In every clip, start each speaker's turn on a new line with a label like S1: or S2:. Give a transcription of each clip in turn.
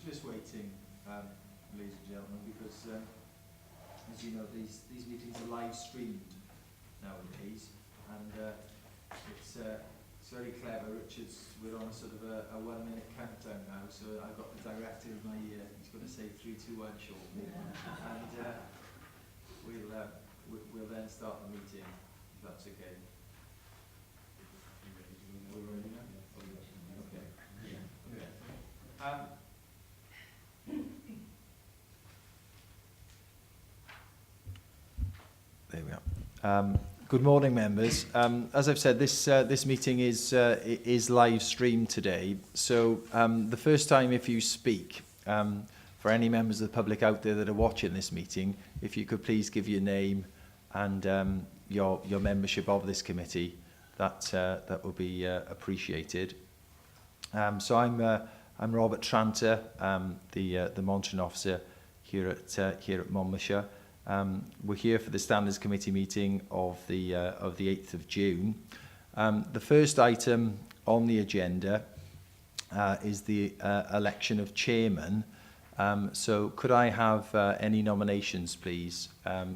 S1: just waiting, ladies and gentlemen, because as you know, these meetings are live streamed nowadays, and it's very clever. Richard's, we're on a sort of a 1 minute countdown now, so I've got the director in my ear. He's going to say 3, 2, 1 shortly, and we'll then start the meeting, if that's okay. We're ready now? Okay. Okay. There we are. Good morning, members. As I've said, this meeting is live streamed today. So the first time, if you speak, for any members of the public out there that are watching this meeting, if you could please give your name and your membership of this committee, that would be appreciated. So I'm Robert Tranter, the monitoring officer here at Monmouthshire. We're here for the Standards Committee meeting of the 8th of June. The first item on the agenda is the election of chairman. So could I have any nominations, please,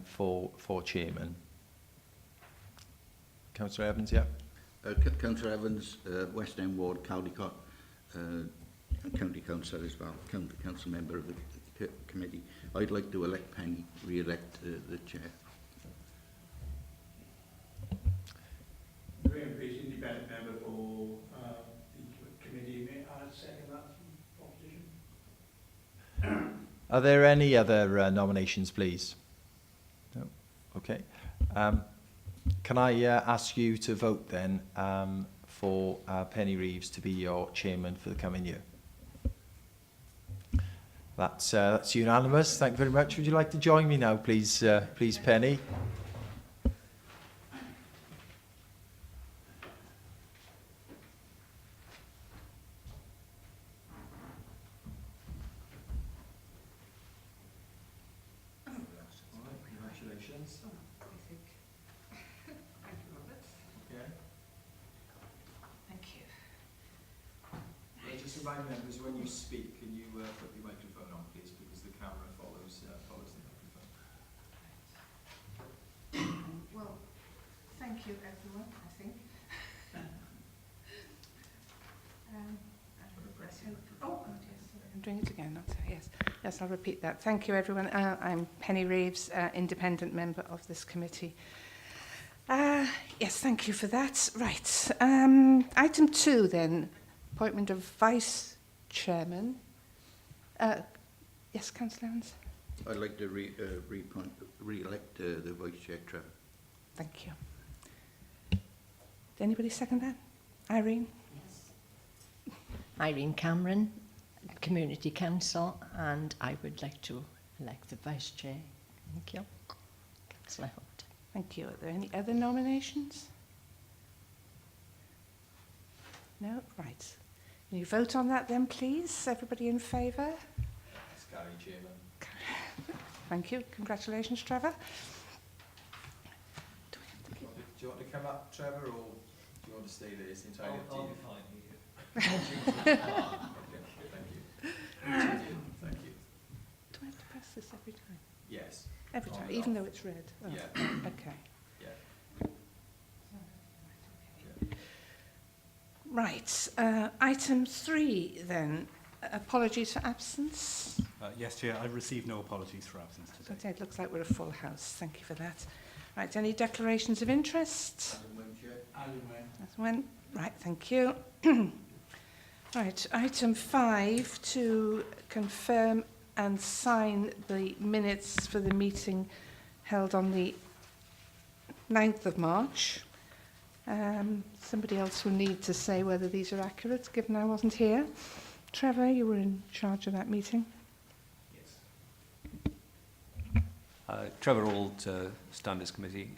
S1: for chairman? Councillor Evans, yeah.
S2: Councillor Evans, West End Ward, Caldicot, County Councillor as well, Council member of the committee. I'd like to elect Penny, re-elect the chair.
S3: Graham Priest, independent member for the committee. May I second that proposition?
S1: Are there any other nominations, please? No? Okay. Can I ask you to vote then for Penny Reeves to be your chairman for the coming year? That's unanimous. Thank you very much. Would you like to join me now, please, please, Penny? Congratulations.
S4: Thank you, Robert.
S1: Okay.
S4: Thank you.
S1: Just remind members, when you speak, can you put your microphone on, please, because the camera follows the microphone.
S4: Well, thank you, everyone, I think. Oh, yes, I'm doing it again, not yes. Yes, I'll repeat that. Thank you, everyone. I'm Penny Reeves, independent member of this committee. Yes, thank you for that. Right. Item 2, then. Appointment of Vice Chairman. Yes, Councillor Evans?
S2: I'd like to re-elect the Vice Chair, Trevor.
S4: Thank you. Did anybody second that? Irene?
S5: Yes. Irene Cameron, Community Council, and I would like to elect the Vice Chair. Thank you. Councillor Holt.
S4: Thank you. Are there any other nominations? No? Right. Can you vote on that then, please? Everybody in favour?
S1: That's Gary, chairman.
S4: Thank you. Congratulations, Trevor.
S1: Do you want to come up, Trevor, or do you want to stay there? It's entirely up to you. Thank you. Thank you.
S4: Do I have to press this every time?
S1: Yes.
S4: Every
S1: On
S4: time,
S1: and
S4: even
S1: off.
S4: though it's red? Oh,
S1: Yeah.
S4: okay.
S1: Yeah.
S4: Right. Item 3, then. Apologies for absence.
S6: Yes, Chair, I've received no apologies for absence today.
S4: Okay, it looks like we're a full house. Thank you for that. Right, any declarations of interest?
S3: Alan Wayne.
S4: That's one. Right, thank you. Right, item 5, to confirm and sign the minutes for the meeting held on the 9th of March. Somebody else will need to say whether these are accurate, given I wasn't here. Trevor, you were in charge of that meeting.
S7: Yes. Trevor Auld, Standards Committee.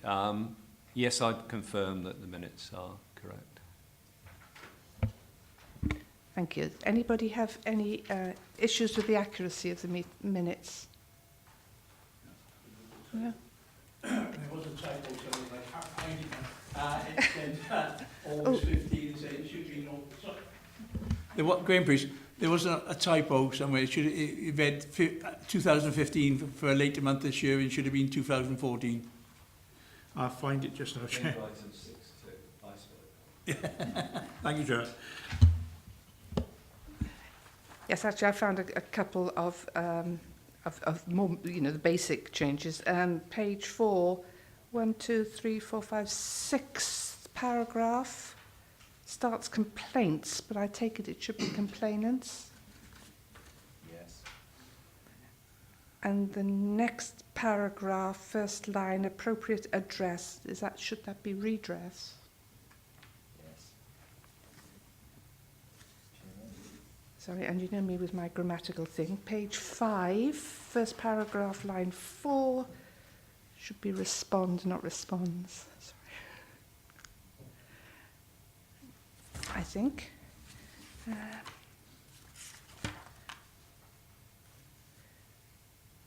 S7: Yes, I'd confirm that the minutes are correct.
S4: Thank you. Anybody have any issues with the accuracy of the minutes? Yeah.
S3: There was a typo, so like, it said August 15, so it should be no. Graham Priest, there was a typo somewhere. It read 2015 for a later month this year, and it should have been 2014. I'll find it just now, Chair. Thank you, Chair.
S4: Yes, actually, I found a couple of more, the basic changes. Page 4, 1, 2, 3, 4, 5, 6th paragraph starts complaints, but I take it should be complainants.
S1: Yes.
S4: And the next paragraph, first line, appropriate address, should that be redress?
S1: Yes.
S4: Sorry, and you know me with my grammatical thing. Page 5, first paragraph, line 4, should be respond, not responds. Sorry. I think.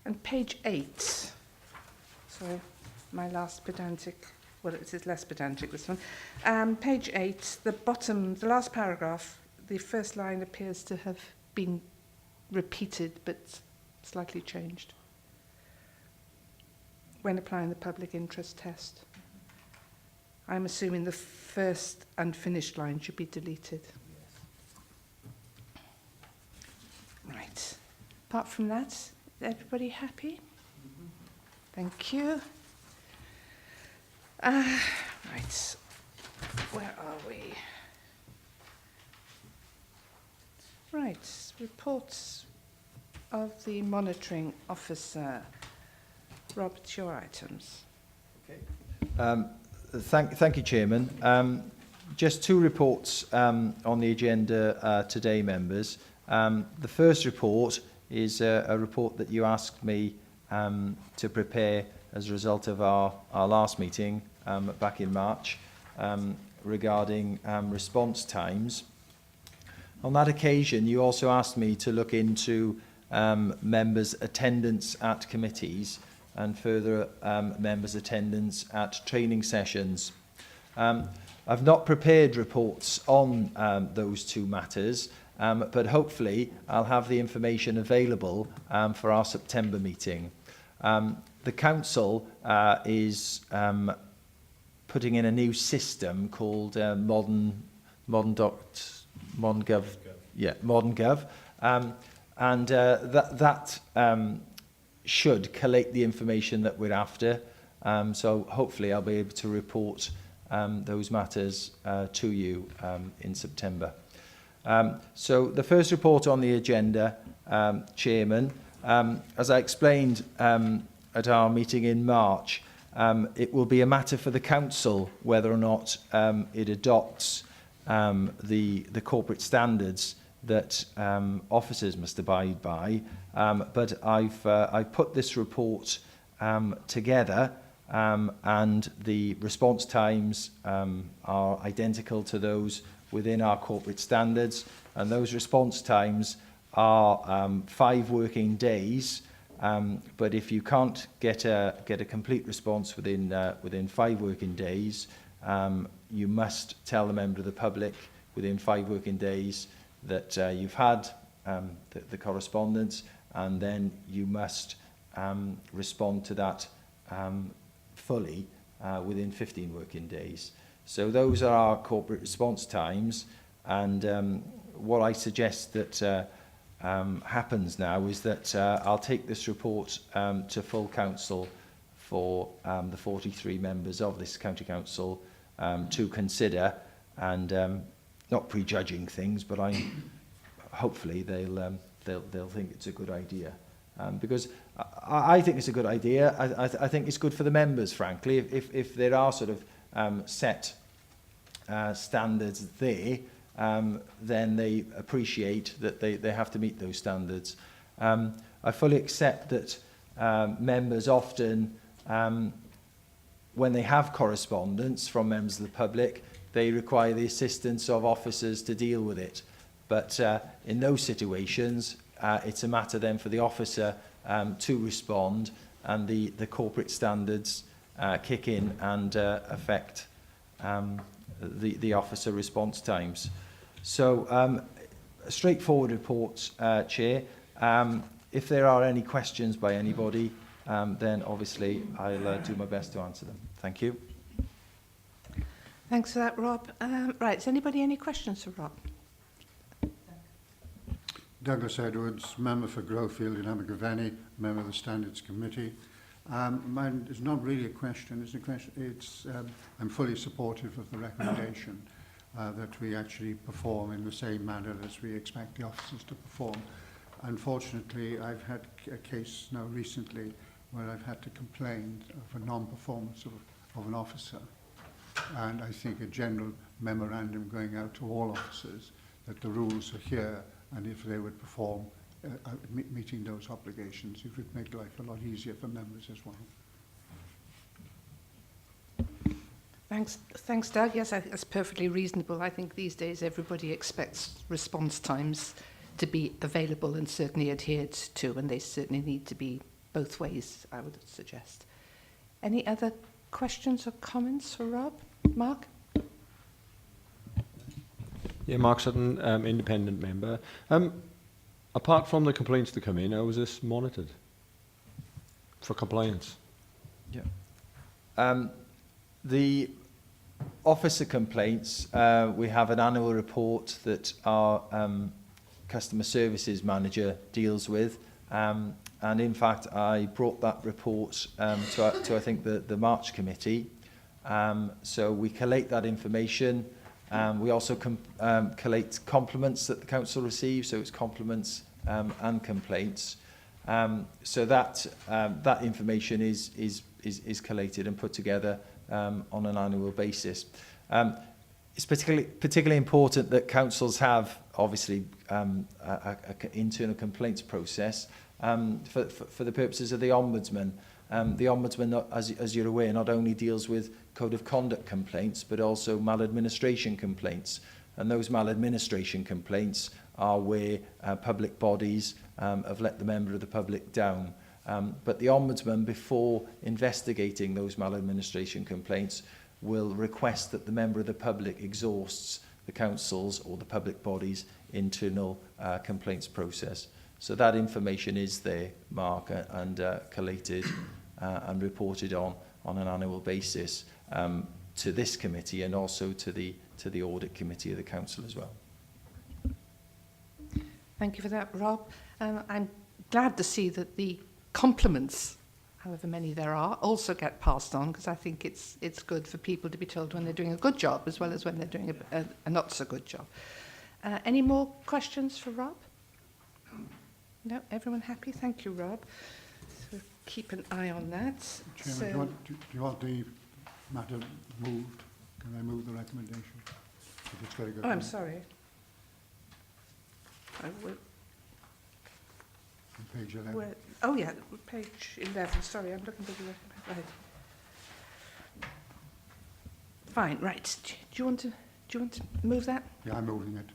S4: And page 8. Sorry, my last pedantic. Well, it is less pedantic, this one. Page 8, the last paragraph, the first line appears to have been repeated but slightly changed. When applying the public interest test. I'm assuming the first unfinished line should be deleted. Right. Apart from that, is everybody happy? Thank you. Right. Where are we? Right. Reports of the monitoring officer. Robert, your items.
S1: Okay. Thank you, Chairman. Just two reports on the agenda today, members. The first report is a report that you asked me to prepare as a result of our last meeting back in March regarding response times. On that occasion, you also asked me to look into members' attendance at committees and further members' attendance at training sessions. I've not prepared reports on those two matters, but hopefully I'll have the information available for our September meeting. The Council is putting in a new system called ModernGov. And that should collate the information that we're after. So hopefully I'll be able to report those matters to you in September. So the first report on the agenda, Chairman, as I explained at our meeting in March, it will be a matter for the Council whether or not it adopts the corporate standards that officers must abide by. But I've put this report together, and the response times are identical to those within our corporate standards, and those response times are 5 working days. But if you can't get a complete response within 5 working days, you must tell the member of the public within 5 working days that you've had the correspondence, and then you must respond to that fully within 15 working days. So those are our corporate response times, and what I suggest that happens now is that I'll take this report to full council for the 43 members of this county council to consider, and not prejudging things, but hopefully they'll think it's a good idea, because I think it's a good idea. I think it's good for the members, frankly, if there are sort of set standards there. Then they appreciate that they have to meet those standards. I fully accept that members often, when they have correspondence from members of the public, they require the assistance of officers to deal with it. But in those situations, it's a matter then for the officer to respond, and the corporate standards kick in and affect the officer response times. So a straightforward report, Chair. If there are any questions by anybody, then obviously I'll do my best to answer them. Thank you.
S4: Thanks for that, Rob. Right, has anybody any questions for Rob?
S8: Douglas Edwards, member for Growfield in Abergavenny, member of the Standards Committee. Mine is not really a question. It's a question. I'm fully supportive of the recommendation that we actually perform in the same manner as we expect the officers to perform. Unfortunately, I've had a case now recently where I've had to complain of a non-performance of an officer. And I think a general memorandum going out to all officers that the rules are here, and if they would perform meeting those obligations, it would make life a lot easier for members as well.
S4: Thanks, Doug. Yes, that's perfectly reasonable. I think these days everybody expects response times to be available and certainly adhered to, and they certainly need to be both ways, I would suggest. Any other questions or comments for Rob? Mark?
S9: Yeah, Mark Sutton, independent member. Apart from the complaints that come in, how is this monitored for compliance?
S1: Yeah. The officer complaints, we have an annual report that our customer services manager deals with. And in fact, I brought that report to I think, the March committee. So we collate that information. We also collate compliments that the council receives, so it's compliments and complaints. So that information is collated and put together on an annual basis. It's particularly important that councils have, obviously, an internal complaints process for the purposes of the Ombudsman. The Ombudsman, as you're aware, not only deals with code of conduct complaints, but also maladministration complaints. And those maladministration complaints are where public bodies have let the member of the public down. But the Ombudsman, before investigating those maladministration complaints, will request that the member of the public exhausts the council's or the public body's internal complaints process. So that information is there, Mark, and collated and reported on an annual basis to this committee and also to the audit committee of the council as well.
S4: Thank you for that, Rob. I'm glad to see that the compliments, however many there are, also get passed on, because I think it's good for people to be told when they're doing a good job as well as when they're doing a not so good job. Any more questions for Rob? No, everyone happy? Thank you, Rob. So keep an eye on that.
S8: Chairman, do you want the matter moved? Can I move the recommendation? If it's got to go
S4: I'm
S8: to-
S4: sorry. I will,
S8: on page 11.
S4: oh yeah, page 11. Sorry, I'm looking for the right. Fine, right. Do you want to move that?
S8: Yeah, I'm moving it.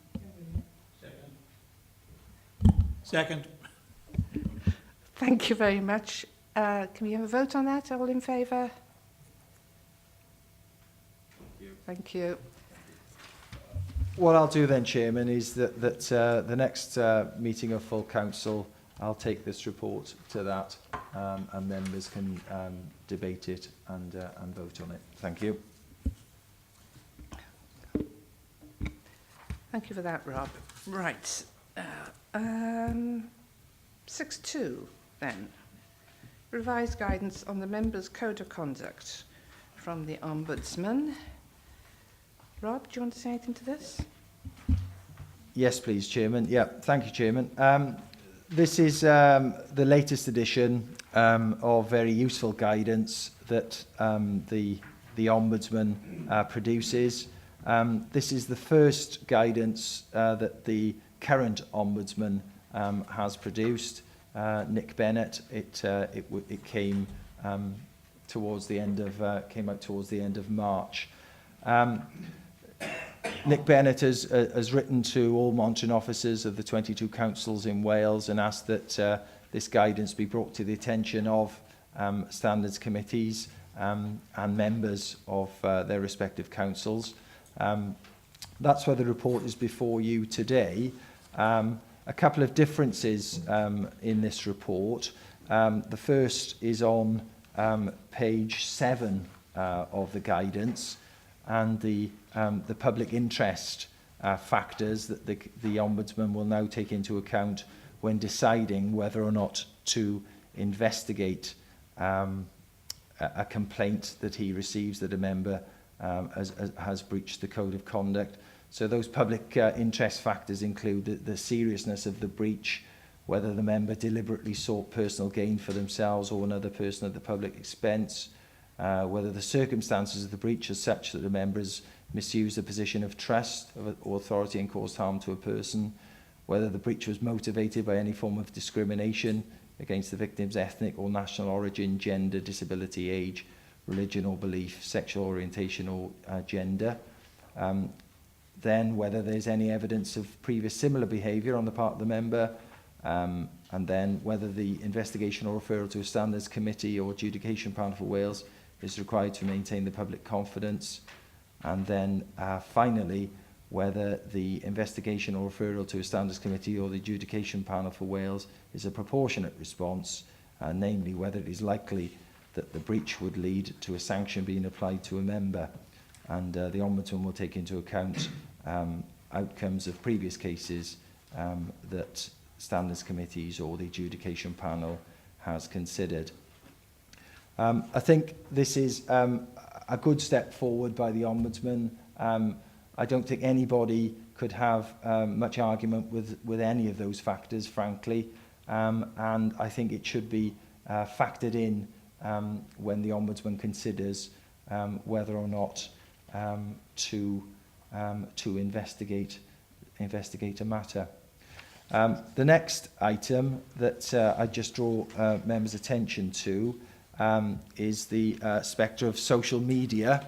S3: Second.
S4: Thank you very much. Can we have a vote on that? All in favour? Thank you.
S1: What I'll do then, Chairman, is that the next meeting of full council, I'll take this report to that, and members can debate it and vote on it. Thank you.
S4: Thank you for that, Rob. Right. 6.2 then. Revised guidance on the members' code of conduct from the Ombudsman. Rob, do you want to say anything to this?
S1: Yes, please, Chairman. Yeah, thank you, Chairman. This is the latest edition of very useful guidance that the Ombudsman produces. This is the first guidance that the current Ombudsman has produced, Nick Bennett. It came towards the end of came out towards the end of March. Nick Bennett has written to all monitoring officers of the 22 councils in Wales and asked that this guidance be brought to the attention of standards committees and members of their respective councils. That's why the report is before you today. A couple of differences in this report. The first is on page 7 of the guidance, and the public interest factors that the Ombudsman will now take into account when deciding whether or not to investigate a complaint that he receives that a member has breached the code of conduct. So those public interest factors include the seriousness of the breach, whether the member deliberately sought personal gain for themselves or another person at the public expense, whether the circumstances of the breach are such that the member has misused the position of trust or authority and caused harm to a person, whether the breach was motivated by any form of discrimination against the victim's ethnic or national origin, gender, disability, age, religion or belief, sexual orientation or gender. Then whether there's any evidence of previous similar behaviour on the part of the member, and then whether the investigation or referral to a standards committee or adjudication panel for Wales is required to maintain the public confidence, and then finally whether the investigation or referral to a standards committee or the adjudication panel for Wales is a proportionate response, namely whether it is likely that the breach would lead to a sanction being applied to a member. And the Ombudsman will take into account outcomes of previous cases that standards committees or the adjudication panel has considered. I think this is a good step forward by the Ombudsman. I don't think anybody could have much argument with any of those factors, frankly, and I think it should be factored in when the Ombudsman considers whether or not to investigate a matter. The next item that I just draw members' attention to is the spectre of social media.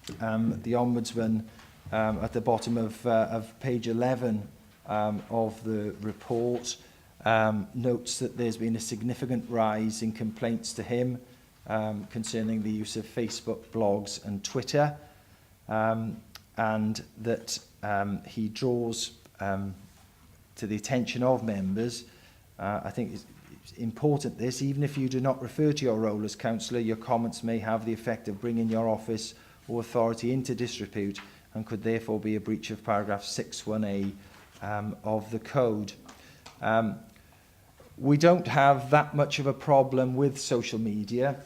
S1: The Ombudsman, at the bottom of page 11 of the report, notes that there's been a significant rise in complaints to him concerning the use of Facebook, blogs and Twitter, and that he draws to the attention of members. I think it's important this, even if you do not refer to your role as councillor, your comments may have the effect of bringing your office or authority into disrepute and could therefore be a breach of paragraph 61A of the code. We don't have that much of a problem with social media.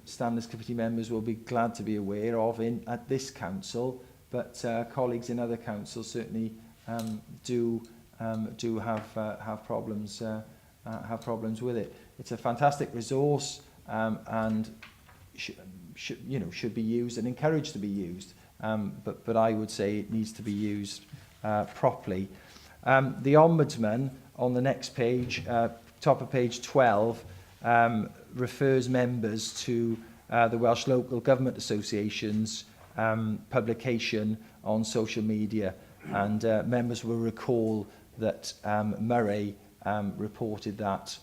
S1: Standards Committee members will be glad to be aware of at this council, but colleagues in other councils certainly do have problems with it. It's a fantastic resource and should be used and encouraged to be used. But I would say it needs to be used properly. The Ombudsman on the next page, top of page 12, refers members to the Welsh Local Government Association's publication on social media, and members will recall that Murray reported that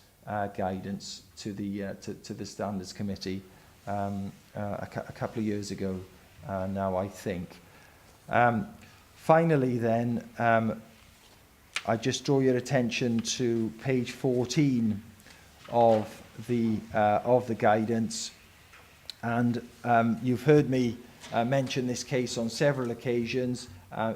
S1: guidance to the Standards Committee a couple of years ago now, I think. Finally then, I just draw your attention to page 14 of the guidance, and you've heard me mention this case on several occasions.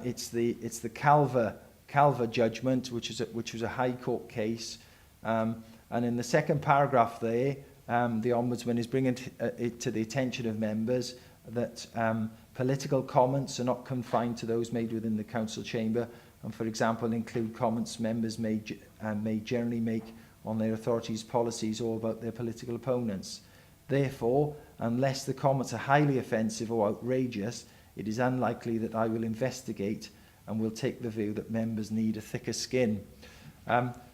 S1: It's the Calver judgment, which was a High Court case, and in the second paragraph there, the Ombudsman is bringing it to the attention of members that political comments are not confined to those made within the council chamber, and for example include comments members may generally make on their authorities' policies or about their political opponents. Therefore, unless the comments are highly offensive or outrageous, it is unlikely that I will investigate and will take the view that members need a thicker skin.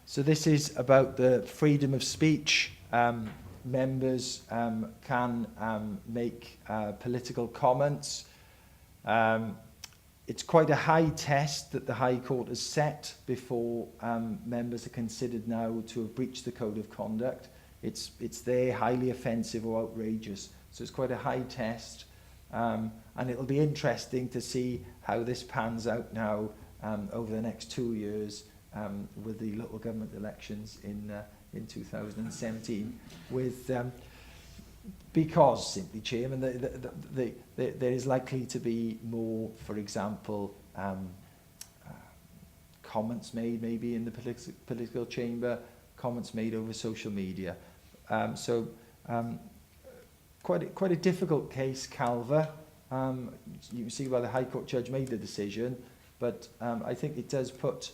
S1: So this is about the freedom of speech. Members can make political comments. It's quite a high test that the High Court has set before members are considered now to have breached the Code of Conduct. It's there, highly offensive or outrageous. So it's quite a high test. And it'll be interesting to see how this pans out now over the next 2 years with the local government elections in 2017, with because, simply, Chairman, there is likely to be more, for example, comments made maybe in the political chamber, comments made over social media. Quite a difficult case, Calver. You can see why the High Court judge made the decision, but I think it does put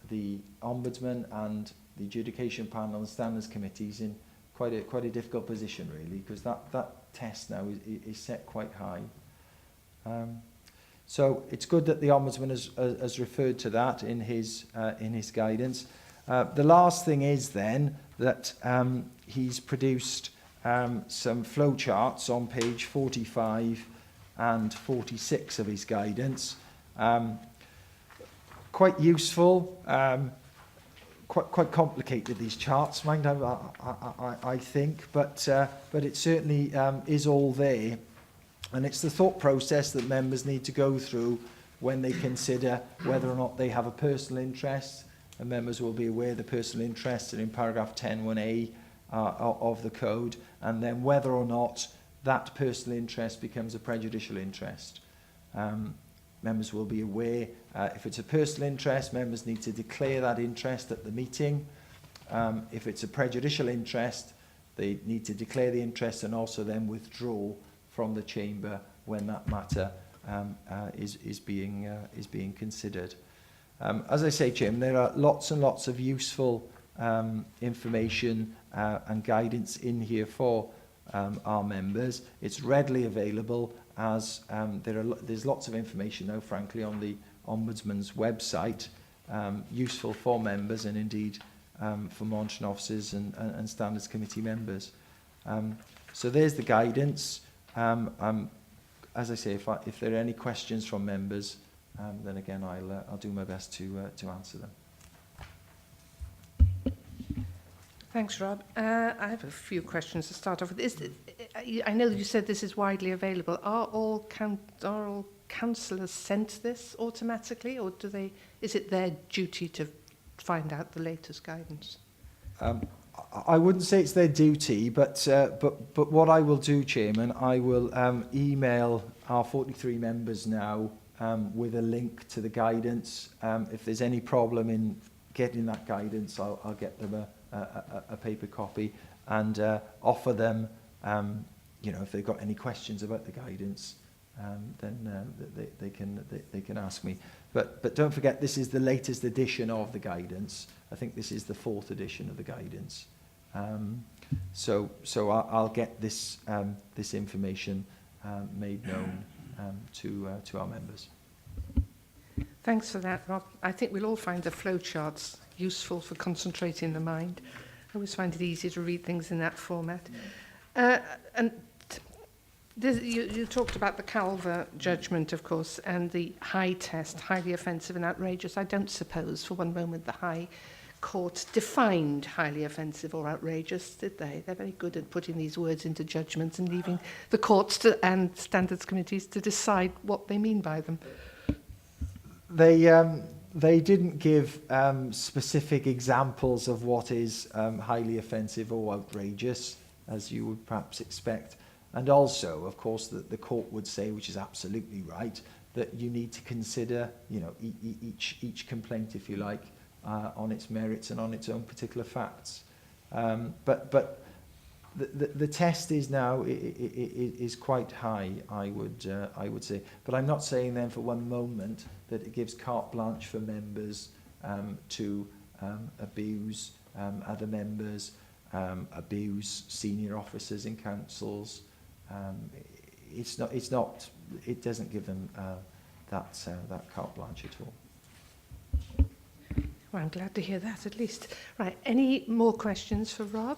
S1: the Ombudsman and the adjudication panel and standards committees in quite a difficult position, really, because that test now is set quite high. So it's good that the Ombudsman has referred to that in his guidance. The last thing is then that he's produced some flow charts on page 45 and 46 of his guidance. Quite useful, quite complicated, these charts, mind, I think, but it certainly is all there. And it's the thought process that members need to go through when they consider whether or not they have a personal interest. And members will be aware the personal interests are in paragraph 10(1)(a) of the code, and then whether or not that personal interest becomes a prejudicial interest. Members will be aware if it's a personal interest, members need to declare that interest at the meeting. If it's a prejudicial interest, they need to declare the interest and also then withdraw from the chamber when that matter is being considered. As I say, Chairman, there are lots and lots of useful information and guidance in here for our members. It's readily available, as there's lots of information now, frankly, on the Ombudsman's website, useful for members and indeed for monitoring officers and standards committee members. So there's the guidance. As I say, if there are any questions from members, then again I'll do my best to answer them.
S4: Thanks, Rob. I have a few questions to start off with. I know you said this is widely available. Are all councillors sent this automatically, or is it their duty to find out the latest guidance?
S1: I wouldn't say it's their duty, but what I will do, Chairman, I will email our 43 members now with a link to the guidance. If there's any problem in getting that guidance, I'll get them a paper copy and offer them, if they've got any questions about the guidance, then they can ask me. But don't forget, this is the latest edition of the guidance. I think this is the 4th edition of the guidance. So I'll get this information made known to our members.
S4: Thanks for that, Rob. I think we'll all find the flowcharts useful for concentrating the mind. I always find it easier to read things in that format. You talked about the Calver judgment, of course, and the high test, highly offensive and outrageous. I don't suppose for one moment the High Court defined highly offensive or outrageous, did they? They're very good at putting these words into judgments and leaving the courts and standards committees to decide what they mean by them.
S1: They didn't give specific examples of what is highly offensive or outrageous, as you would perhaps expect. And also, of course, the court would say, which is absolutely right, that you need to consider, each complaint, if you like, on its merits and on its own particular facts. But the test is now is quite high, I would say. But I'm not saying then for one moment that it gives carte blanche for members to abuse other members, abuse senior officers in councils. It doesn't give them that carte blanche at all.
S4: Well, I'm glad to hear that, at least. Right, any more questions for Rob?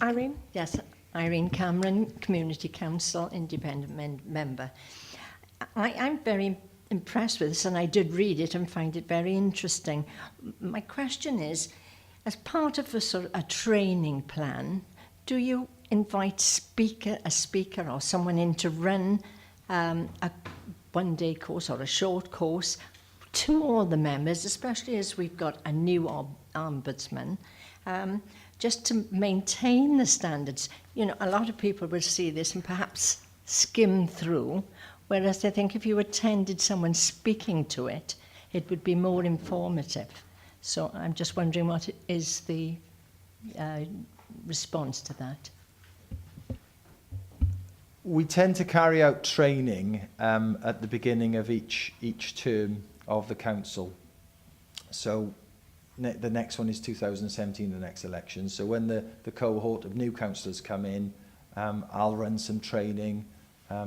S4: Irene?
S5: Yes, Irene Cameron, Community Council, Independent member. I'm very impressed with this, and I did read it and find it very interesting. My question is, as part of a training plan, do you invite a speaker or someone in to run a one-day course or a short course to all the members, especially as we've got a new ombudsman, just to maintain the standards. You know, a lot of people will see this and perhaps skim through, whereas I think if you attended someone speaking to it, it would be more informative. So I'm just wondering what is the response to that.
S1: We tend to carry out training at the beginning of each term of the council. So the next one is 2017, the next election. So when the cohort of new councillors come in, I'll run some training,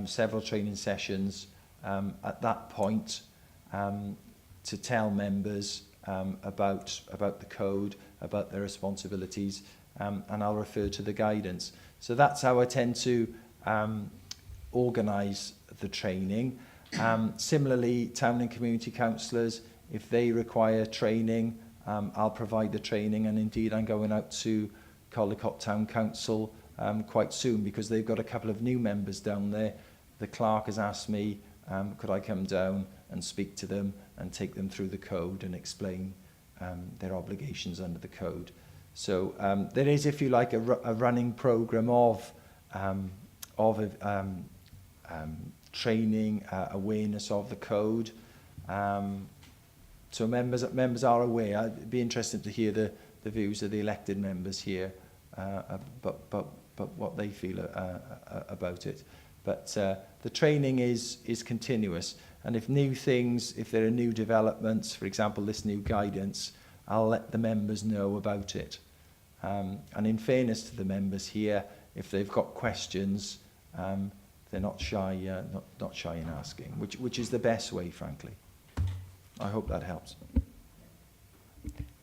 S1: several training sessions at that point to tell members about the code, about their responsibilities, and I'll refer to the guidance. So that's how I tend to organise the training. Similarly, town and community councillors, if they require training, I'll provide the training, and indeed I'm going out to Caldicot Town Council quite soon because they've got a couple of new members down there. The clerk has asked me, could I come down and speak to them and take them through the code and explain their obligations under the code. So there is, if you like, a running programme of training, awareness of the code. So members are aware. I'd be interested to hear the views of the elected members here, but what they feel about it. But the training is continuous, and if there are new developments, for example, this new guidance, I'll let the members know about it. And in fairness to the members here, if they've got questions, they're not shy in asking, which is the best way, frankly. I hope that helps.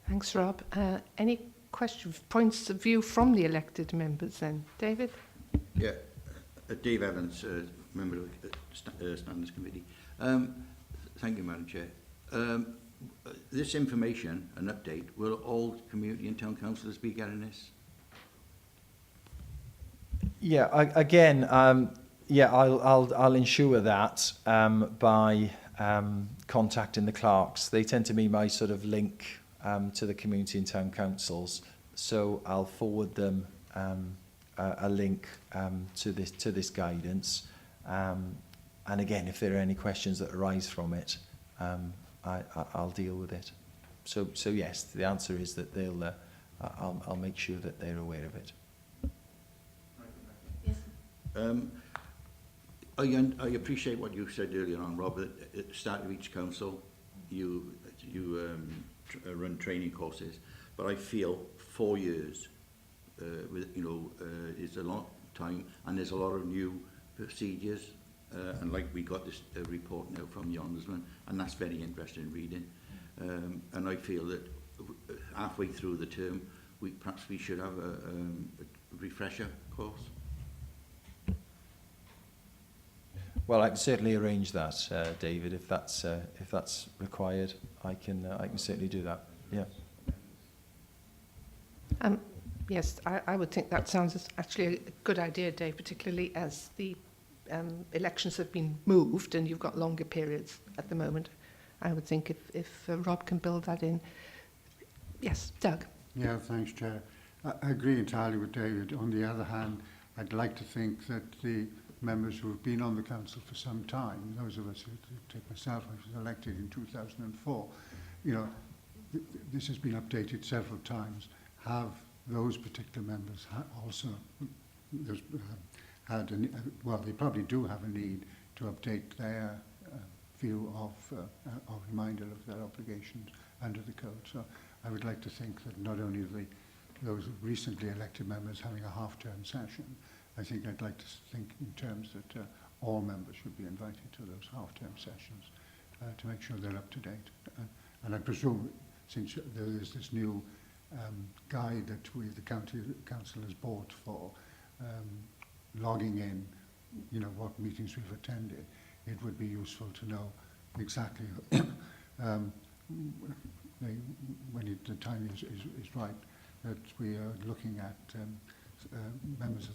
S4: Thanks, Rob. Any questions, points of view from the elected members then? David?
S2: Yeah, Dave Evans, member of the Standards Committee. Thank you, Madam Chair. This information, an update, will all community and town councillors be getting this?
S1: Yeah, I'll ensure that by contacting the clerks. They tend to be my sort of link to the community and town councils, so I'll forward them a link to this guidance. And again, if there are any questions that arise from it, I'll deal with it. So yes, the answer is that I'll make sure that they're aware of it.
S2: I appreciate what you said earlier on, Rob. At the start of each council, you run training courses, but I feel 4 years, is a long time, and there's a lot of new procedures. And like we got this report now from the Ombudsman, and that's very interesting reading. And I feel that halfway through the term, perhaps we should have a refresher course.
S1: Well, I can certainly arrange that, David. If that's required, I can certainly do that. Yeah.
S4: Yes, I would think that sounds actually a good idea, Dave, particularly as the elections have been moved and you've got longer periods at the moment. I would think if Rob can build that in. Yes, Doug.
S8: Yeah, thanks, Chair. I agree entirely with David. On the other hand, I'd like to think that the members who have been on the council for some time, those of us who take myself, I was elected in 2004, this has been updated several times. Have those particular members also they probably do have a need to update their view of or reminder of their obligations under the code. So I would like to think that not only those recently elected members having a half-term session, I think I'd like to think in terms that all members should be invited to those half-term sessions to make sure they're up to date. And I presume, since there is this new guide that the county council has bought for logging in, what meetings we've attended, it would be useful to know exactly when the time is right, that we are looking at members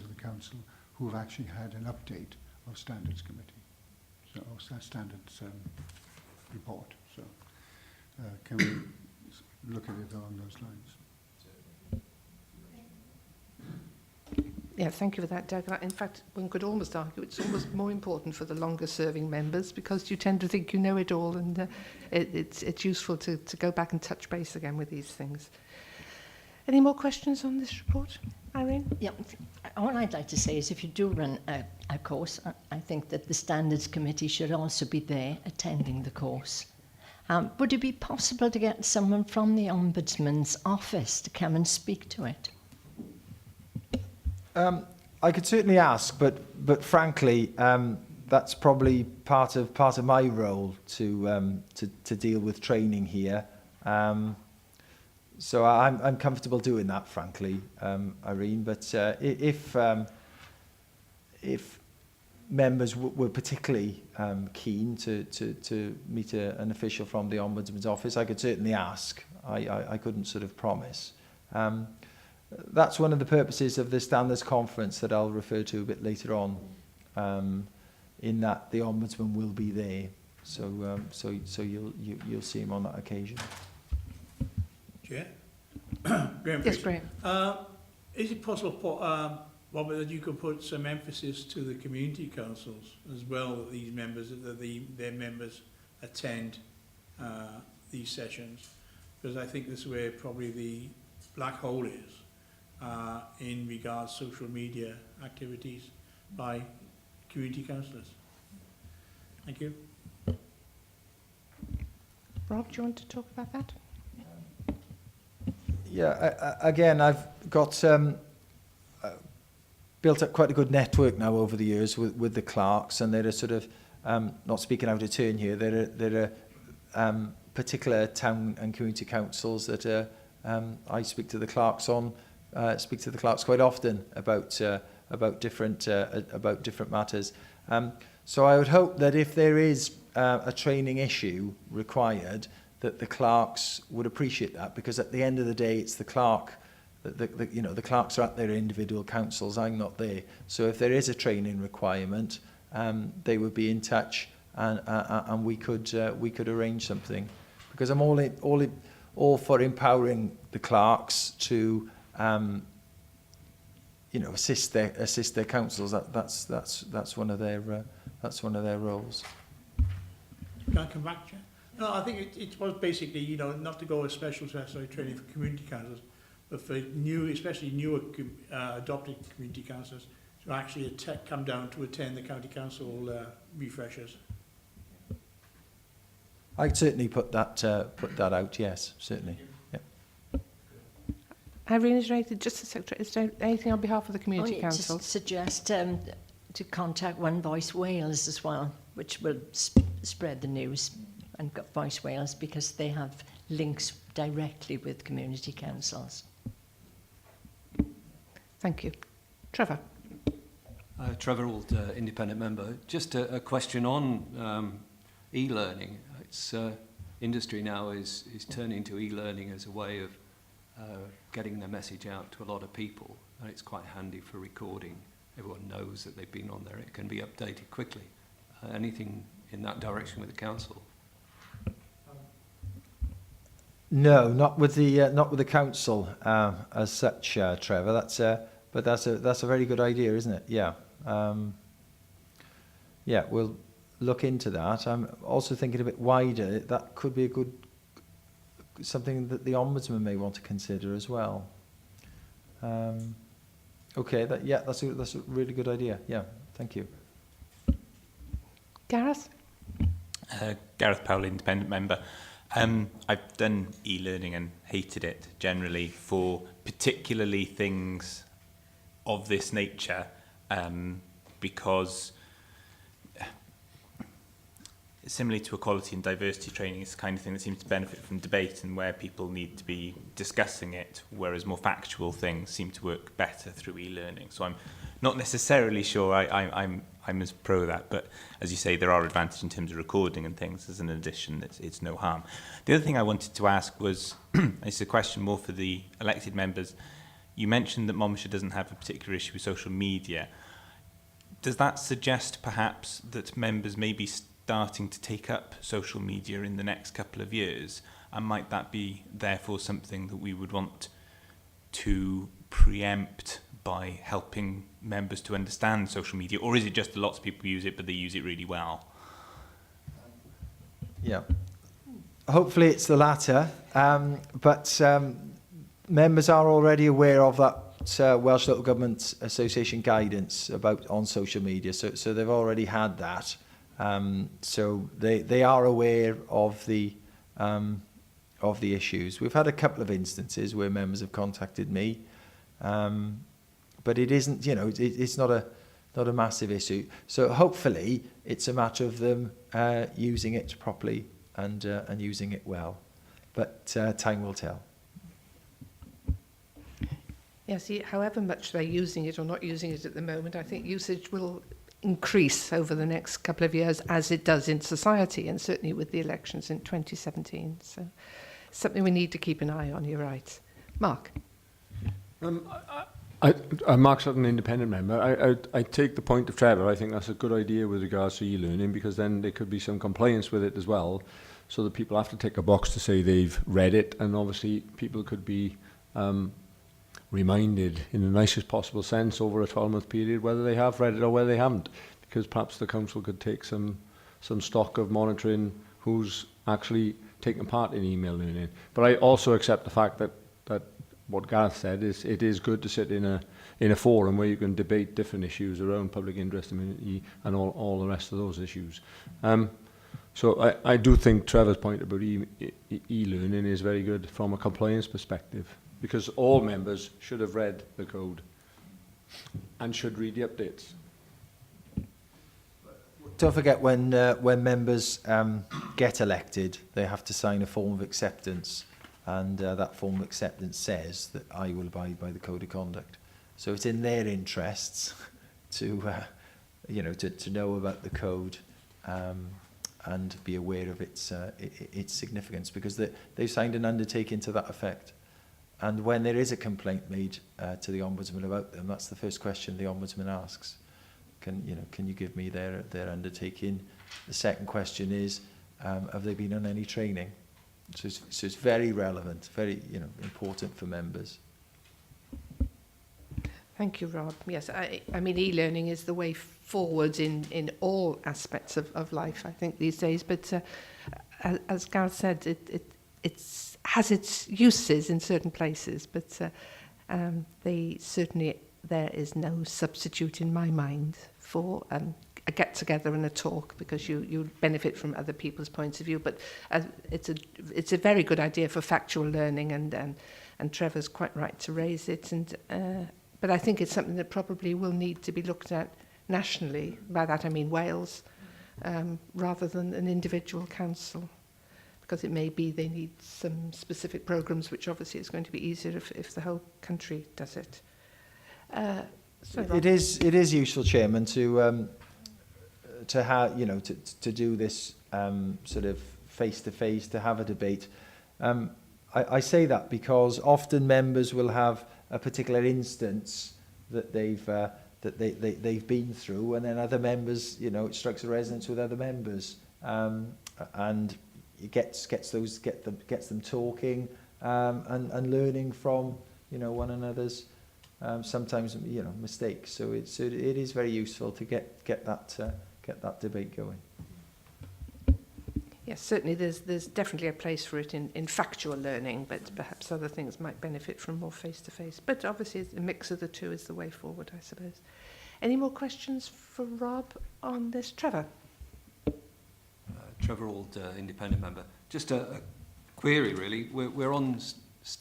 S8: of the council who have actually had an update of standards committee, so standards report. So can we look at it along those lines?
S4: Yeah, thank you for that, Doug. In fact, one could almost argue it's almost more important for the longer-serving members because you tend to think you know it all, and it's useful to go back and touch base again with these things. Any more questions on this report, Irene?
S5: Yeah, all I'd like to say is if you do run a course, I think that the Standards Committee should also be there attending the course. Would it be possible to get someone from the Ombudsman's office to come and speak to it?
S1: I could certainly ask, but frankly, that's probably part of my role to deal with training here. So I'm comfortable doing that, frankly, Irene. But if members were particularly keen to meet an official from the Ombudsman's office, I could certainly ask. I couldn't sort of promise. That's one of the purposes of the Standards Conference that I'll refer to a bit later on, in that the Ombudsman will be there. So you'll see him on that occasion.
S3: Chair? Graham
S4: Yes,
S3: Fraser.
S4: Graham.
S3: Is it possible, Robert, that you could put some emphasis to the community councils as well, that these members, their members attend these sessions? Because I think this is where probably the black hole is in regards to social media activities by community councillors. Thank you.
S4: Rob, do you want to talk about that?
S1: Yeah, again, I've got built up quite a good network now over the years with the clerks, and there are sort of, not speaking out of turn here, there are particular town and community councils that I speak to the clerks on, speak to the clerks quite often about different matters. So I would hope that if there is a training issue required, that the clerks would appreciate that, because at the end of the day, it's the clerk. The clerks are at their individual councils. I'm not there. So if there is a training requirement, they would be in touch, and we could arrange something. Because I'm all for empowering the clerks to assist their councils. That's one of their roles.
S3: Can I come back, Chair? No, I think it was basically, not to go a special training for community councillors, but for especially newer adopted community councillors to actually come down to attend the county council refreshers.
S1: I'd certainly put that out. Yes, certainly. Yeah.
S4: Irene, is there anything, just the Secretary, is there anything on behalf of the community
S5: Only
S4: council?
S5: just suggest to contact One Voice Wales as well, which will spread the news, and Voice Wales, because they have links directly with community councils.
S4: Thank you. Trevor.
S7: Trevor Auld, independent member. Just a question on e-learning. It's industry now is turning to e-learning as a way of getting their message out to a lot of people, and it's quite handy for recording. Everyone knows that they've been on there. It can be updated quickly. Anything in that direction with the council?
S1: No, not with the council as such, Trevor. But that's a very good idea, isn't it? Yeah. Yeah, we'll look into that. I'm also thinking a bit wider. That could be something that the Ombudsman may want to consider as well. Okay, that's a really good idea. Yeah, thank you.
S4: Gareth?
S10: Gareth Powell, independent member. I've done e-learning and hated it generally for particularly things of this nature, because similarly to equality and diversity training, it's the kind of thing that seems to benefit from debate and where people need to be discussing it, whereas more factual things seem to work better through e-learning. So I'm not necessarily sure I'm as pro that, but as you say, there are advantages in terms of recording and things. As an addition, it's no harm. The other thing I wanted to ask was, it's a question more for the elected members. You mentioned that Monmouthshire doesn't have a particular issue with social media. Does that suggest perhaps that members maybe starting to take up social media in the next couple of years? And might that be therefore something that we would want to preempt by helping members to understand social media? Or is it just that lots of people use it, but they use it really well?
S1: Yeah. Hopefully it's the latter, but members are already aware of that Welsh Local Government Association guidance on social media, so they've already had that. So they are aware of the issues. We've had a couple of instances where members have contacted me, but it isn't, you know, it's not a massive issue. So hopefully it's a matter of them using it properly and using it well, but time will tell.
S4: Yes, however much they're using it or not using it at the moment, I think usage will increase over the next couple of years as it does in society, and certainly with the elections in 2017. So something we need to keep an eye on, you're right. Mark?
S9: Mark Sutton, independent member. I take the point of Trevor. I think that's a good idea with regards to e-learning, because then there could be some compliance with it as well, so that people have to tick a box to say they've read it, and obviously people could be reminded in the nicest possible sense over a 12-month period whether they have read it or whether they haven't, because perhaps the council could take some stock of monitoring who's actually taking part in email learning. But I also accept the fact that what Gareth said is it is good to sit in a forum where you can debate different issues around public interest and all the rest of those issues. So I do think Trevor's point about e-learning is very good from a compliance perspective, because all members should have read the code and should read the updates.
S1: Don't forget, when members get elected, they have to sign a form of acceptance, and that form of acceptance says that I will abide by the code of conduct. So it's in their interests to know about the code and be aware of its significance, because they've signed an undertaking to that effect. And when there is a complaint made to the Ombudsman about them, that's the first question the Ombudsman asks. Can you give me their undertaking? The second question is, have they been on any training? So it's very relevant, very important for members.
S4: Thank you, Rob. Yes, I mean, e-learning is the way forward in all aspects of life, I think, these days. But as Gareth said, it has its uses in certain places, but there is no substitute in my mind for a get-together and a talk, because you benefit from other people's points of view. But it's a very good idea for factual learning, and Trevor's quite right to raise it. But I think it's something that probably will need to be looked at nationally. By that I mean Wales, rather than an individual council, because it may be they need some specific programmes, which obviously is going to be easier if the whole country does it.
S1: It is useful, Chairman, to have to do this sort of face-to-face, to have a debate. I say that because often members will have a particular instance that they've been through, and then other members, it strikes a resonance with other members, and it gets them talking and learning from one another's sometimes mistakes. So it is very useful to get that debate going.
S4: Yes, certainly there's definitely a place for it in factual learning, but perhaps other things might benefit from more face-to-face. But obviously a mix of the two is the way forward, I suppose. Any more questions for Rob on this? Trevor?
S7: Trevor Auld, independent member. Just a query, really. We're on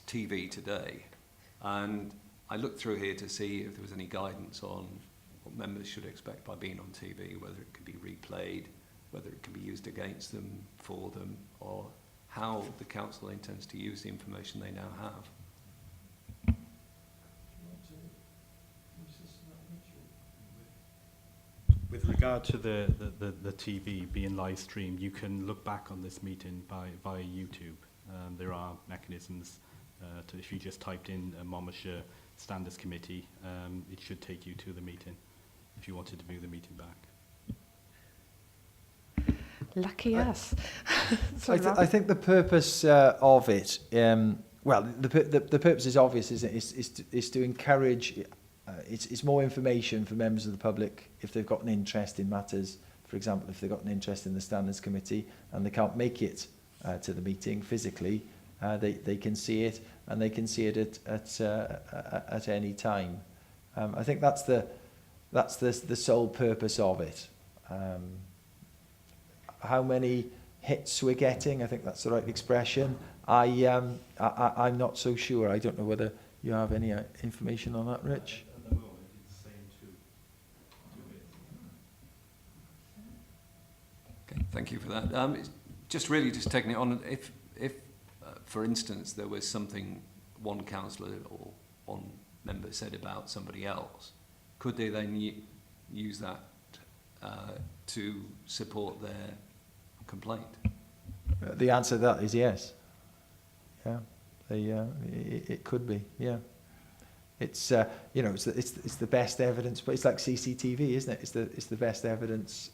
S7: TV today, and I looked through here to see if there was any guidance on what members should expect by being on TV, whether it could be replayed, whether it can be used against them, for them, or how the council intends to use the information they now have.
S6: With regard to the TV being live streamed, you can look back on this meeting via YouTube. There are mechanisms if you just typed in Monmouthshire Standards Committee, it should take you to the meeting if you wanted to view the meeting back.
S4: Lucky us.
S1: I think the purpose of it, the purpose is obvious, isn't it? Is to encourage. It's more information for members of the public if they've got an interest in matters. For example, if they've got an interest in the Standards Committee and they can't make it to the meeting physically, they can see it, and they can see it at any time. I think that's the sole purpose of it. How many hits we're getting, I think that's the right expression. I'm not so sure. I don't know whether you have any information on that, Rich.
S6: At the moment, it's saying two hits.
S7: Okay, thank you for that. It's just really just taking it on. If for instance, there was something one councillor or one member said about somebody else, could they then use that to support their complaint?
S1: The answer to that is yes. Yeah, it could be. Yeah, it's it's the best evidence, but it's like CCTV, isn't it? It's the best evidence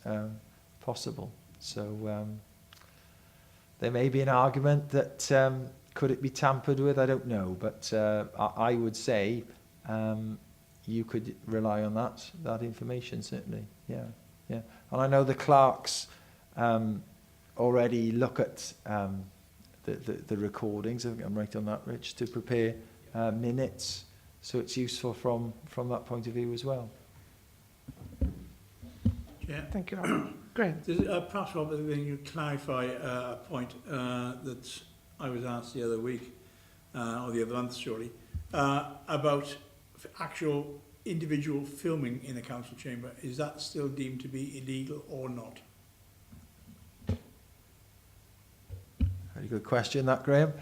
S1: possible. So there may be an argument that could it be tampered with? I don't know, but I would say you could rely on that information, certainly. Yeah. And I know the clerks already look at the recordings. I think I'm right on that, Rich, to prepare minutes, so it's useful from that point of view as well.
S3: Yeah.
S4: Thank you, Robert. Graham.
S3: Perhaps, Robert, can you clarify a point that I was asked the other week, or the other month, surely, about actual individual filming in a council chamber. Is that still deemed to be illegal or not?
S1: Very good question, that, Graham.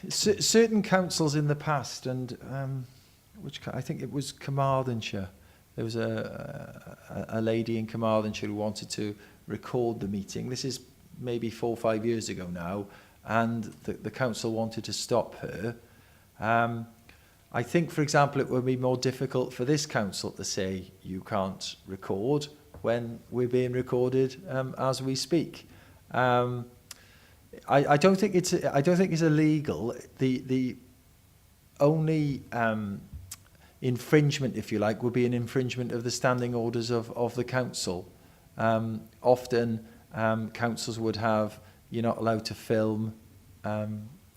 S1: Certain councils in the past, and I think it was Carmarthenshire. There was a lady in Carmarthenshire who wanted to record the meeting. This is maybe 4 or 5 years ago now, and the council wanted to stop her. I think, for example, it would be more difficult for this council to say you can't record when we're being recorded as we speak. I don't think it's illegal. The only infringement, if you like, would be an infringement of the standing orders of the council. Often councils would have, you're not allowed to film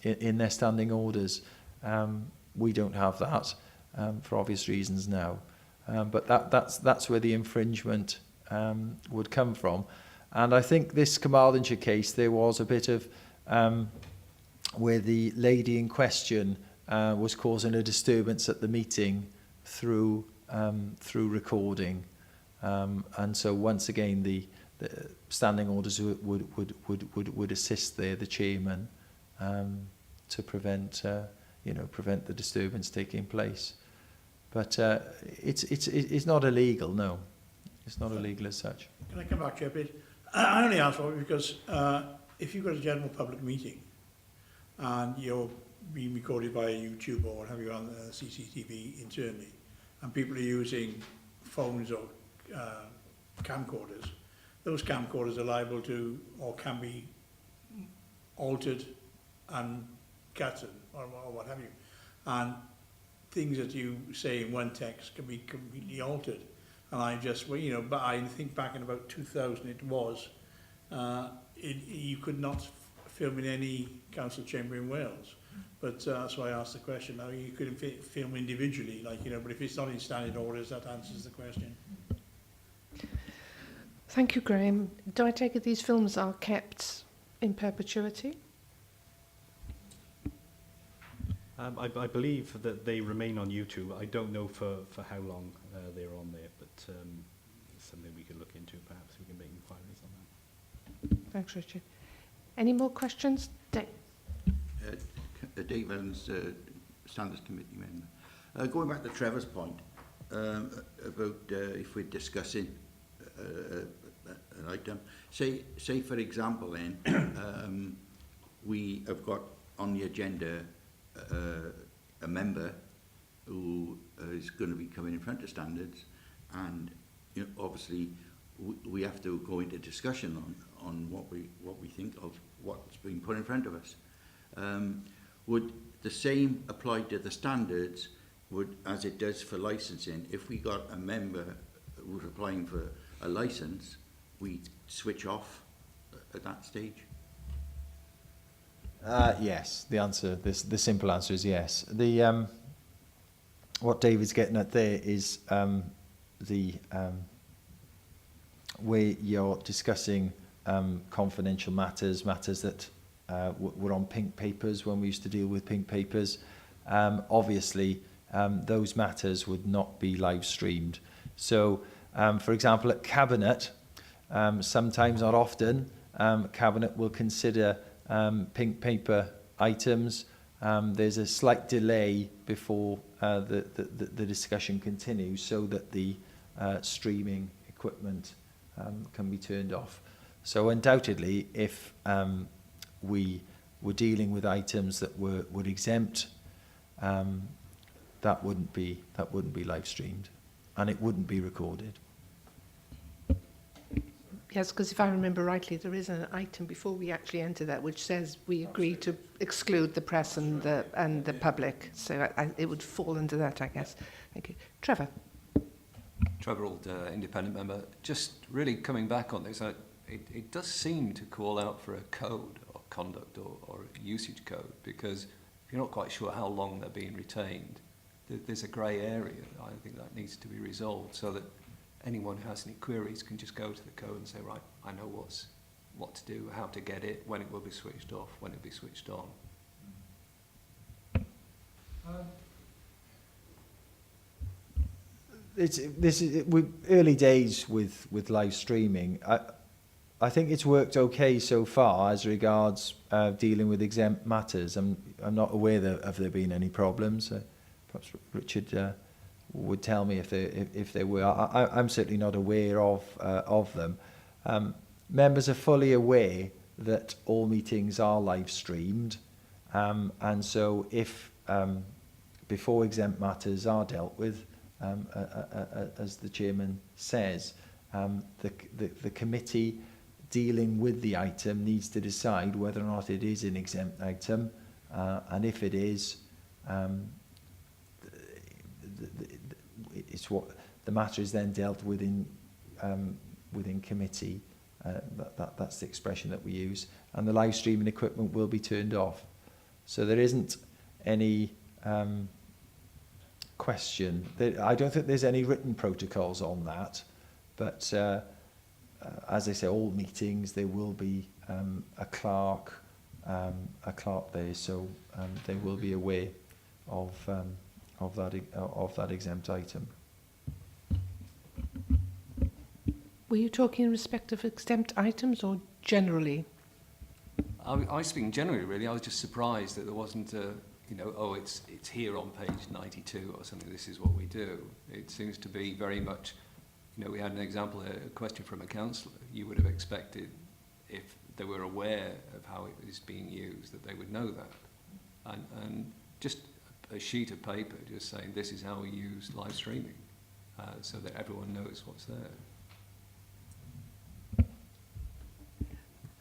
S1: in their standing orders. We don't have that for obvious reasons now. But that's where the infringement would come from. And I think this Carmarthenshire case, there was a bit of where the lady in question was causing a disturbance at the meeting through recording. And so once again, the standing orders would assist there, the chairman, to prevent the disturbance taking place. But it's not illegal, no. It's not illegal as such.
S3: Can I come back to you a bit? I only ask for it because if you've got a general public meeting and you're being recorded by YouTube or what have you on CCTV internally, and people are using phones or camcorders, those camcorders are liable to, or can be altered and cut or what have you. And things that you say in one text can be completely altered. And I just, but I think back in about 2000 it was, you could not film in any council chamber in Wales. But that's why I asked the question. Now, you could film individually, but if it's not in standing orders, that answers the question.
S4: Thank you, Graham. Do I take it these films are kept in perpetuity?
S6: I believe that they remain on YouTube. I don't know for how long they're on there, but it's something we could look into. Perhaps we can make inquiries on that.
S4: Thanks, Richard. Any more questions? Dave
S2: Evans, Standards Committee member. Going back to Trevor's point about if we're discussing an item, say for example, then we have got on the agenda a member who is going to be coming in front of standards, and you know, obviously we have to go into discussion on what we think of what's being put in front of us. Would the same apply to the standards as it does for licensing? If we got a member who was applying for a license, we switch off at that stage?
S1: Yes, the simple answer is yes. What David's getting at there is where you're discussing confidential matters that were on pink papers when we used to deal with pink papers. Obviously, those matters would not be live streamed. So, for example, at Cabinet, sometimes, not often, Cabinet will consider pink paper items. There's a slight delay before the discussion continues so that the streaming equipment can be turned off. So undoubtedly, if we were dealing with items that would exempt, that wouldn't be live streamed, and it wouldn't be recorded.
S4: Yes, because if I remember rightly, there is an item before we actually enter that which says we agree to exclude the press and the public. So it would fall under that, I guess. Thank you. Trevor.
S7: Trevor Auld, independent member. Just really coming back on this, it does seem to call out for a code or conduct or a usage code, because if you're not quite sure how long they're being retained, there's a grey area. I think that needs to be resolved so that anyone who has any queries can just go to the code and say, right, I know what to do, how to get it, when it will be switched off, when it will be switched on.
S1: Early days with live streaming. I think it's worked okay so far as regards dealing with exempt matters. I'm not aware of there being any problems. Perhaps Richard would tell me if there were. I'm certainly not aware of them. Members are fully aware that all meetings are live streamed, and so if before exempt matters are dealt with, as the chairman says, the committee dealing with the item needs to decide whether or not it is an exempt item, and if it is, it's what the matter is then dealt with within committee. That's the expression that we use, and the live streaming equipment will be turned off. So there isn't any question. I don't think there's any written protocols on that, but as I say, all meetings there will be a clerk there, so they will be aware of that exempt item.
S4: Were you talking in respect of exempt items or generally?
S7: I was speaking generally, really. I was just surprised that there wasn't a, oh, it's here on page 92 or something, this is what we do. It seems to be very much, we had an example, a question from a councillor. You would have expected, if they were aware of how it is being used, that they would know that. And just a sheet of paper just saying this is how we use live streaming, so that everyone knows what's there.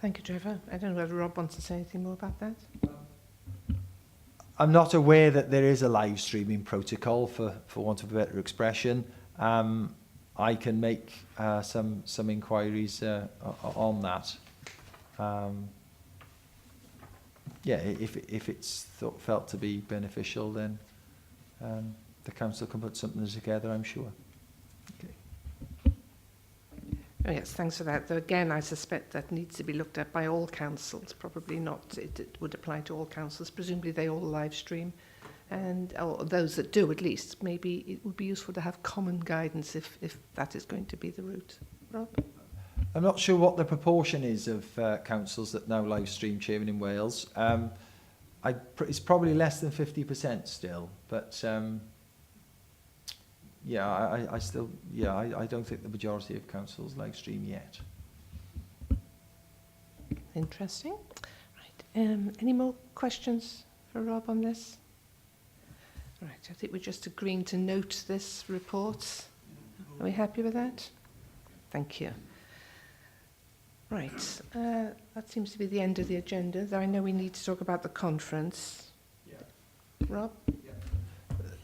S4: Thank you, Trevor. I don't know whether Rob wants to say anything more about that.
S1: I'm not aware that there is a live streaming protocol, for want of a better expression. I can make some inquiries on that. Yeah, if it's felt to be beneficial, then the council can put something together, I'm sure. Okay.
S4: Oh yes, thanks for that. Though again, I suspect that needs to be looked at by all councils. Probably not. It would apply to all councils. Presumably, they all live stream, and or those that do, at least. Maybe it would be useful to have common guidance if that is going to be the route. Rob?
S1: I'm not sure what the proportion is of councils that now live stream, Chairman, in Wales. It's probably less than 50% still, but yeah, I don't think the majority of councils live stream yet.
S4: Interesting. Right. Any more questions for Rob on this? Right. I think we're just agreeing to note this report. Are we happy with that? Thank you. Right, that seems to be the end of the agenda. Though I know we need to talk about the conference.
S1: Yeah.
S4: Rob?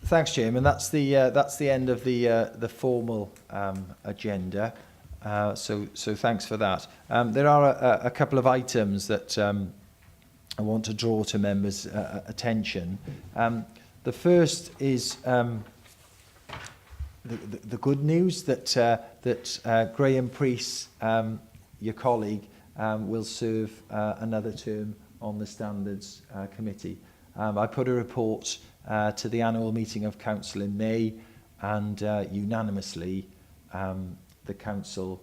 S1: Thanks, Chairman. That's the end of the formal agenda. So thanks for that. There are a couple of items that I want to draw to members' attention. The first is the good news that Graham Priest, your colleague, will serve another term on the Standards Committee. I put a report to the annual meeting of Council in May, and unanimously the Council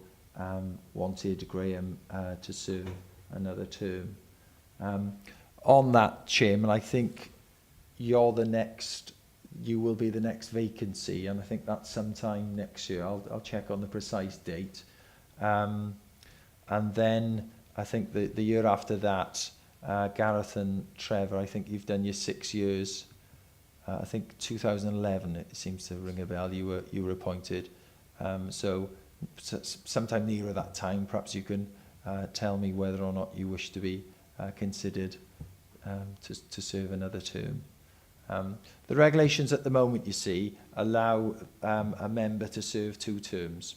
S1: wanted Graham to serve another term. On that, Chairman, I think you will be the next vacancy, and I think that's sometime next year. I'll check on the precise date. And then I think the year after that, Gareth and Trevor, I think you've done your 6 years. I think 2011, it seems to ring a bell, you were appointed. So sometime nearer that time, perhaps you can tell me whether or not you wish to be considered to serve another term. The regulations at the moment, you see, allow a member to serve 2 terms,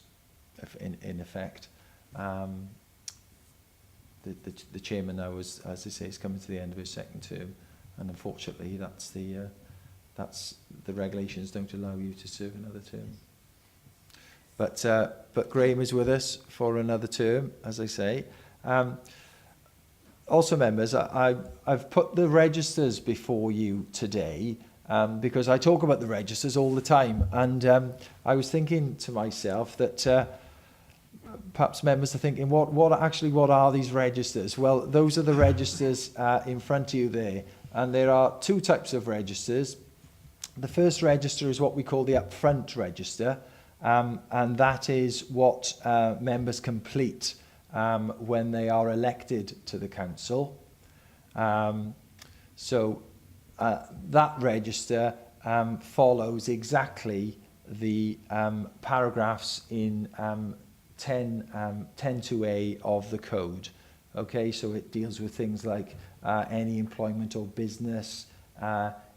S1: in effect. The chairman now, as I say, is coming to the end of his 2nd term, and unfortunately, that's the regulations don't allow you to serve another term. But Graham is with us for another term, as I say. Also, members, I've put the registers before you today because I talk about the registers all the time, and I was thinking to myself that perhaps members are thinking, what are these registers? Well, those are the registers in front of you there, and there are 2 types of registers. The first register is what we call the upfront register, and that is what members complete when they are elected to the council. So that register follows exactly the paragraphs in 10.2a of the code. Okay, so it deals with things like any employment or business,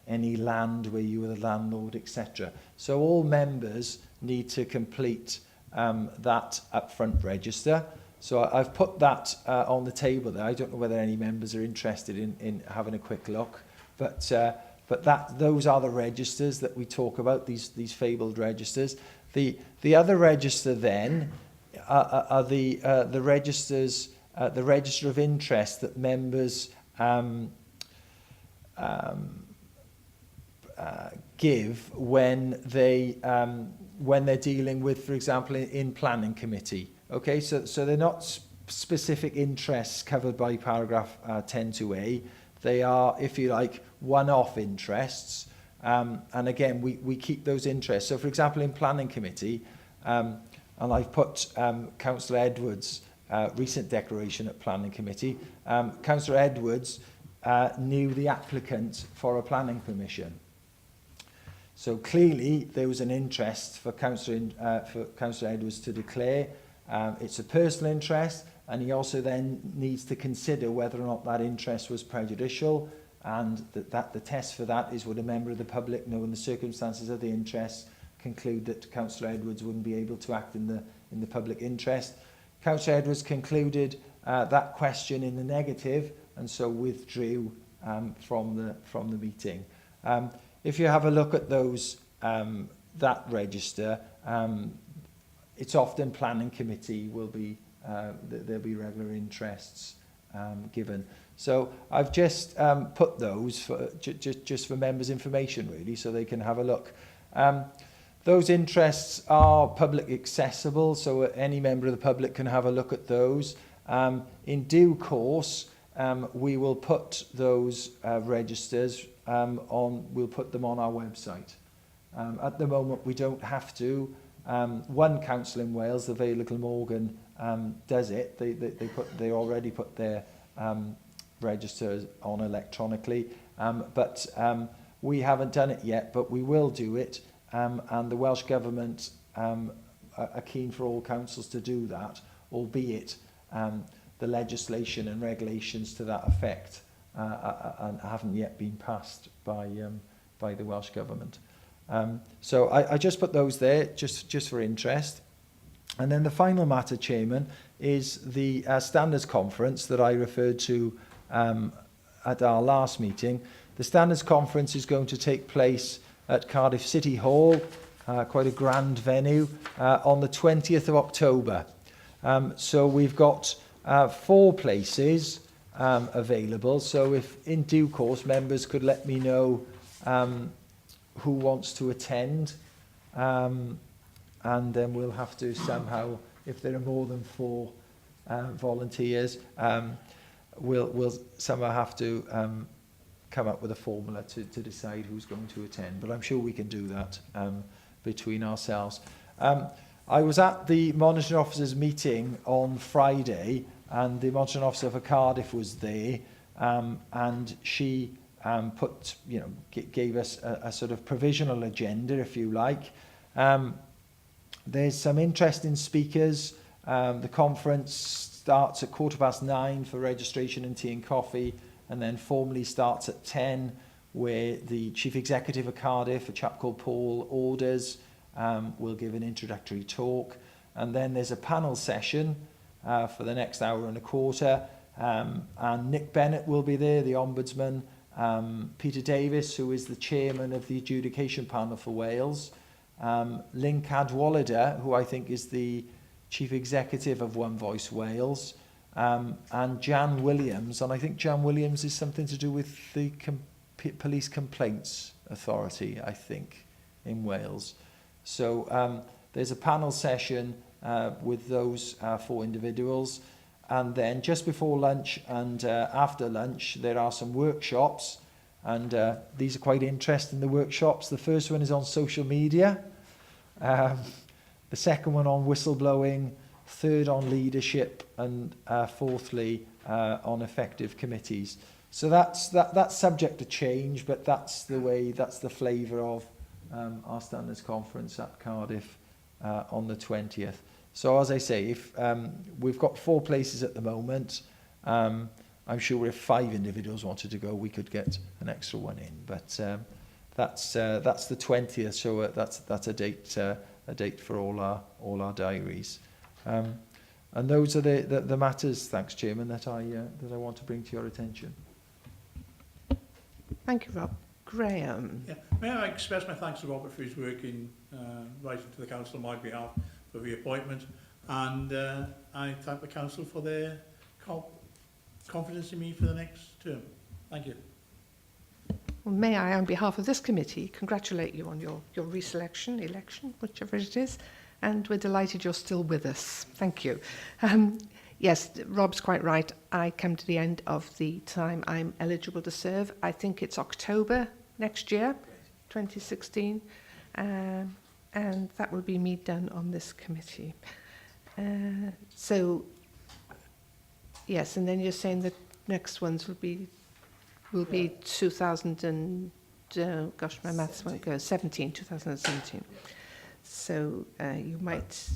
S1: any land where you are the landlord, etc. So all members need to complete that upfront register. So I've put that on the table there. I don't know whether any members are interested in having a quick look, but those are the registers that we talk about, these fabled registers. The other register then are the registers, the register of interest that members give when they're dealing with, for example, in planning committee. Okay, so they're not specific interests covered by paragraph 10.2a. They are, if you like, one-off interests. And again, we keep those interests. So, for example, in planning committee, and I've put Councillor Edwards' recent declaration at planning committee. Councillor Edwards knew the applicant for a planning permission. So clearly there was an interest for Councillor Edwards to declare. It's a personal interest, and he also then needs to consider whether or not that interest was prejudicial, and that the test for that is, would a member of the public, knowing the circumstances of the interest, conclude that Councillor Edwards wouldn't be able to act in the public interest. Councillor Edwards concluded that question in the negative, and so withdrew from the meeting. If you have a look at those that register, it's often planning committee will be there'll be regular interests given. So I've just put those for just for members' information, really, so they can have a look. Those interests are public accessible, so any member of the public can have a look at those. In due course, we will put those registers we'll put them on our website. At the moment, we don't have to. One council in Wales, the Vale of Glamorgan, does it. They already put their registers on electronically, but we haven't done it yet, but we will do it. And the Welsh Government are keen for all councils to do that, albeit the legislation and regulations to that effect and haven't yet been passed by the Welsh Government. So I just put those there just for interest. And then the final matter, Chairman, is the Standards Conference that I referred to at our last meeting. The Standards Conference is going to take place at Cardiff City Hall, quite a grand venue, on the 20th of October. So we've got 4 places available. So if in due course members could let me know who wants to attend, and then we'll have to somehow, if there are more than 4 volunteers, we'll somehow have to come up with a formula to decide who's going to attend. But I'm sure we can do that between ourselves. I was at the Monitoring Officers meeting on Friday, and the Monitoring Officer for Cardiff was there, and she gave us a sort of provisional agenda, if you like. There's some interesting speakers. The conference starts at 9:15 for registration and tea and coffee, and then formally starts at 10, where the Chief Executive of Cardiff, a chap called Paul Orders, will give an introductory talk. And then there's a panel session for the next hour and a quarter. And Nick Bennett will be there, the Ombudsman. Peter Davis, who is the chairman of the adjudication panel for Wales. Lynn Cadwallader, who I think is the chief executive of One Voice Wales. And Jan Williams, and I think Jan Williams is something to do with the Police Complaints Authority, I think, in Wales. So there's a panel session with those 4 individuals. And then just before lunch and after lunch, there are some workshops. And these are quite interesting, the workshops. The first one is on social media. The second one on whistleblowing. Third on leadership. And fourthly on effective committees. So that's subject to change, but that's the flavour of our Standards Conference at Cardiff on the 20th. So as I say, if we've got 4 places at the moment, I'm sure if 5 individuals wanted to go, we could get an extra one in. But that's the 20th, so that's a date for all our diaries. And those are the matters, thanks, Chairman, that I want to bring to your attention.
S4: Thank you, Rob. Graham.
S3: Yeah. May I express my thanks to Robert for his work in writing to the council on my behalf for the appointment, and I thank the council for their confidence in me for the next term. Thank you.
S4: Well, may I, on behalf of this committee, congratulate you on your election, whichever it is, and we're delighted you're still with us. Thank you. Yes, Rob's quite right. I come to the end of the time I'm eligible to serve. I think it's October next year, 2016, and that will be me done on this committee. So, yes, and then you're saying the next ones will be 2000 and, gosh, my maths won't go, 2017. So you might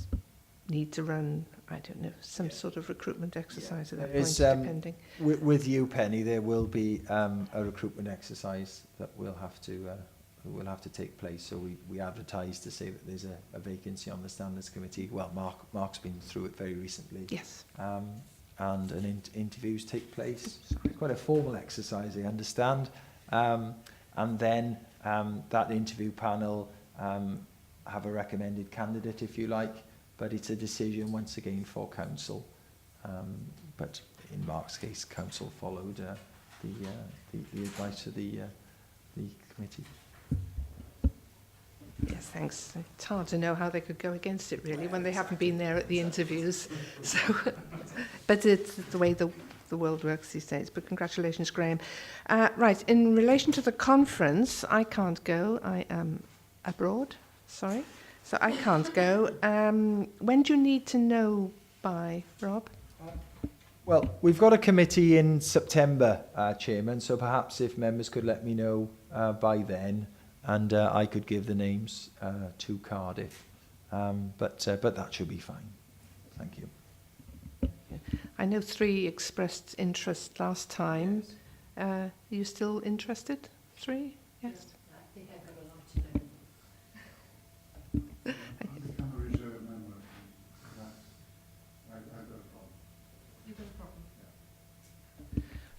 S4: need to run, I don't know, some sort of recruitment exercise at that point, depending.
S1: With you, Penny, there will be a recruitment exercise that will have to take place. So we advertise to say that there's a vacancy on the Standards Committee. Well, Mark's been through it very recently.
S4: Yes.
S1: And interviews take place. Quite a formal exercise, I understand. And then that interview panel have a recommended candidate, if you like, but it's a decision once again for council. But in Mark's case, council followed the advice of the committee.
S4: Yes, thanks. It's hard to know how they could go against it, really, when they haven't been there at the interviews. So, but it's the way the world works these days. But congratulations, Graham. Right, in relation to the conference, I can't go. I am abroad, sorry. So I can't go. When do you need to know by, Rob?
S1: Well, we've got a committee in September, Chairman, so perhaps if members could let me know by then, and I could give the names to Cardiff but that should be fine. Thank you.
S4: I know 3 expressed interest last time. Are you still interested? 3? Yes.
S5: I think I've got a lot to learn.
S8: I become a reserve member. I've got a problem.
S5: You've got a problem.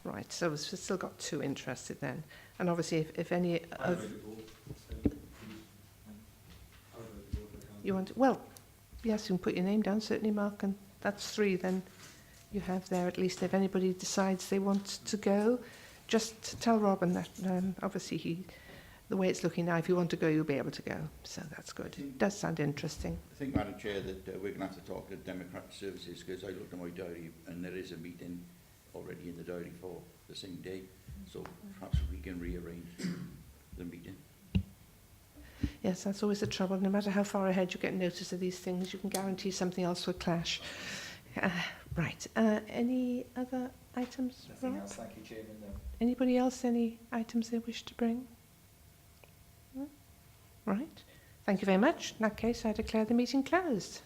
S4: Right, so we've still got 2 interested then. And obviously, if any of you want, well, yes, you can put your name down, certainly, Mark, and that's 3 then you have there at least. If anybody decides they want to go, just tell Robin that obviously the way it's looking now, if you want to go, you'll be able to go. So that's good. It does sound interesting.
S2: I think, Madam Chair, that we're going to have to talk to Democratic Services, because I looked at my diary and there is a meeting already in the diary for the same day. So perhaps we can rearrange the meeting.
S4: Yes, that's always the trouble. No matter how far ahead you get notice of these things, you can guarantee something else will clash. Right. Any other items?
S1: Nothing
S4: Rob?
S1: else, thank you, Chairman. No.
S4: Anybody else, any items they wish to bring? No? Right. Thank you very much. In that case, I declare the meeting closed.